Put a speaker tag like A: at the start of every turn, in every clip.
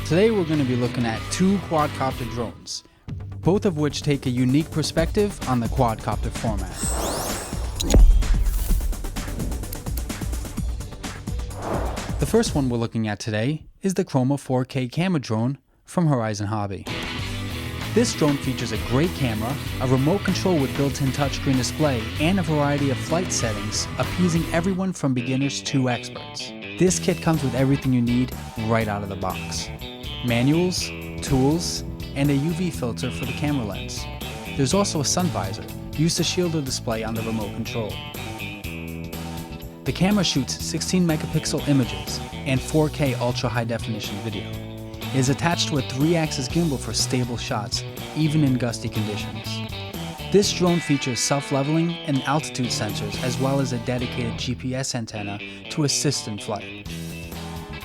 A: Today we're going to be looking at two quadcopter drones, both of which take a unique perspective on the quadcopter format. The first one we're looking at today is the Chroma 4K camera drone from Horizon Hobby. This drone features a great camera, a remote control with built-in touchscreen display, and a variety of flight settings, appeasing everyone from beginners to experts. This kit comes with everything you need right out of the box. Manuals, tools, and a UV filter for the camera lens. There's also a sun visor, used to shield the display on the remote control. The camera shoots 16 megapixel images and 4K ultra high definition video. It is attached to a 3-axis gimbal for stable shots, even in gusty conditions. This drone features self-leveling and altitude sensors, as well as a dedicated GPS antenna to assist in flight.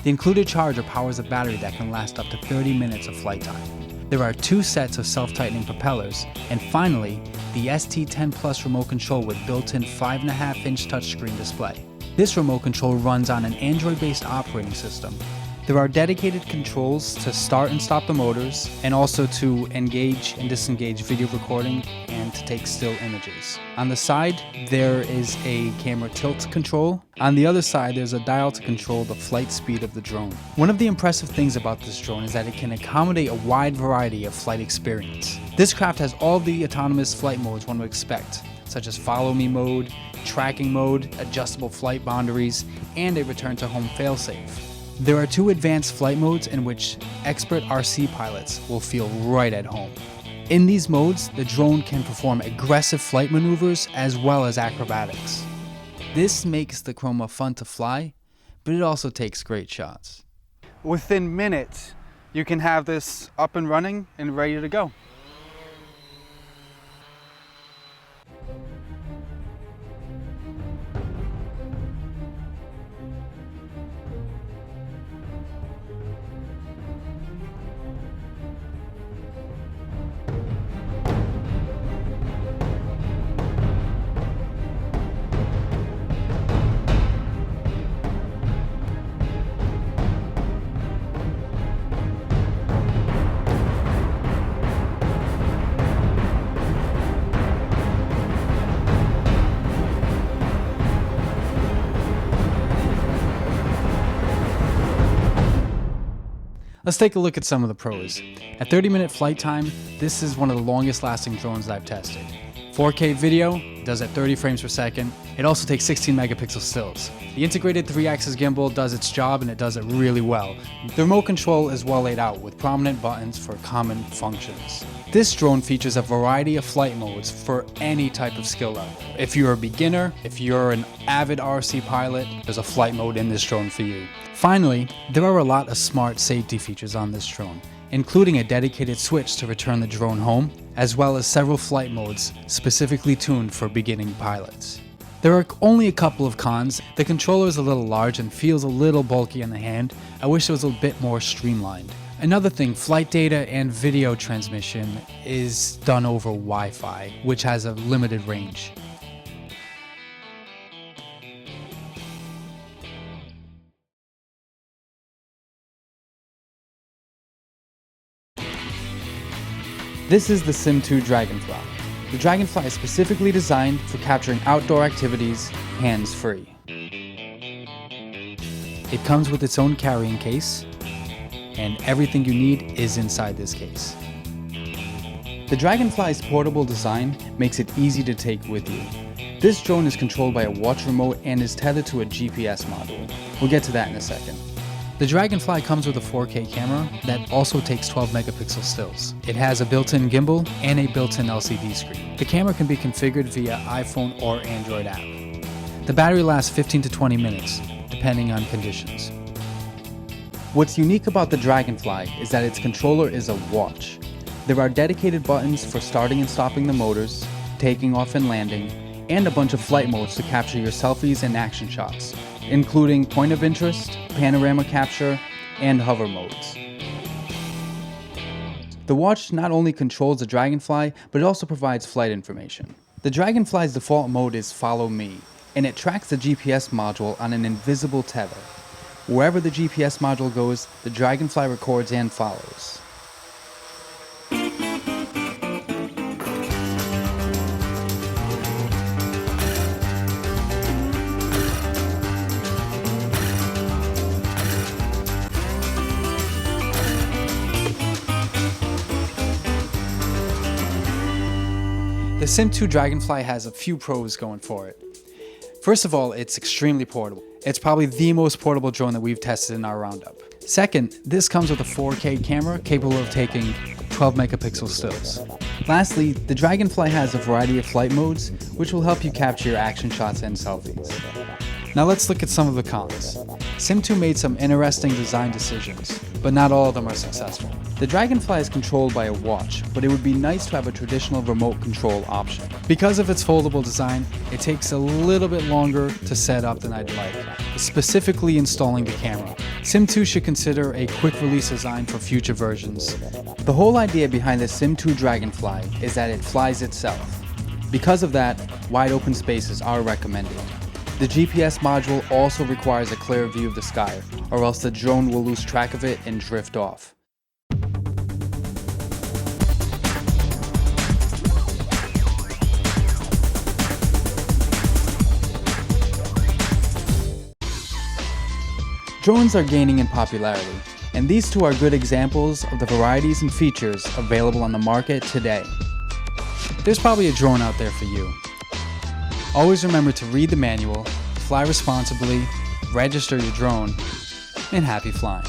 A: The included charger powers a battery that can last up to 30 minutes of flight time. There are 2 sets of self-tightening propellers, and finally, the ST10 Plus remote control with built-in 5.5-inch touchscreen display. This remote control runs on an Android-based operating system. There are dedicated controls to start and stop the motors, and also to engage and disengage video recording and to take still images. On the side, there is a camera tilt control. On the other side, there's a dial to control the flight speed of the drone. One of the impressive things about this drone is that it can accommodate a wide variety of flight experience. This craft has all the autonomous flight modes one would expect, such as follow me mode, tracking mode, adjustable flight boundaries, and a return to home failsafe. There are 2 advanced flight modes in which expert RC pilots will feel right at home. In these modes, the drone can perform aggressive flight maneuvers as well as acrobatics. This makes the Chroma fun to fly, but it also takes great shots. Within minutes, you can have this up and running and ready to go. Let's take a look at some of the pros. At 30-minute flight time, this is one of the longest lasting drones I've tested. 4K video, does at 30 frames per second. It also takes 16 megapixel stills. The integrated 3-axis gimbal does its job, and it does it really well. The remote control is well laid out with prominent buttons for common functions. This drone features a variety of flight modes for any type of skill level. If you're a beginner, if you're an avid RC pilot, there's a flight mode in this drone for you. Finally, there are a lot of smart safety features on this drone, including a dedicated switch to return the drone home, as well as several flight modes specifically tuned for beginning pilots. There are only a couple of cons. The controller is a little large and feels a little bulky in the hand. I wish it was a bit more streamlined. Another thing, flight data and video transmission is done over Wi-Fi, which has a limited range. This is the Sim 2 Dragonfly. The Dragonfly is specifically designed for capturing outdoor activities hands-free. It comes with its own carrying case, and everything you need is inside this case. The Dragonfly's portable design makes it easy to take with you. This drone is controlled by a watch remote and is tethered to a GPS module. We'll get to that in a second. The Dragonfly comes with a 4K camera that also takes 12 megapixel stills. It has a built-in gimbal and a built-in LCD screen. The camera can be configured via iPhone or Android app. The battery lasts 15 to 20 minutes, depending on conditions. What's unique about the Dragonfly is that its controller is a watch. There are dedicated buttons for starting and stopping the motors, taking off and landing, and a bunch of flight modes to capture your selfies and action shots, including point of interest, panorama capture, and hover modes. The watch not only controls the Dragonfly, but it also provides flight information. The Dragonfly's default mode is Follow Me, and it tracks the GPS module on an invisible tether. Wherever the GPS module goes, the Dragonfly records and follows. The Sim 2 Dragonfly has a few pros going for it. First of all, it's extremely portable. It's probably the most portable drone that we've tested in our roundup. Second, this comes with a 4K camera capable of taking 12 megapixel stills. Lastly, the Dragonfly has a variety of flight modes, which will help you capture your action shots and selfies. Now let's look at some of the cons. Sim 2 made some interesting design decisions, but not all of them are successful. The Dragonfly is controlled by a watch, but it would be nice to have a traditional remote control option. Because of its foldable design, it takes a little bit longer to set up than I'd like, specifically installing the camera. Sim 2 should consider a quick release design for future versions. The whole idea behind the Sim 2 Dragonfly is that it flies itself. Because of that, wide open spaces are recommended. The GPS module also requires a clear view of the sky, or else the drone will lose track of it and drift off. Drones are gaining in popularity, and these two are good examples of the varieties and features available on the market today. There's probably a drone out there for you. Always remember to read the manual, fly responsibly, register your drone, and happy flying.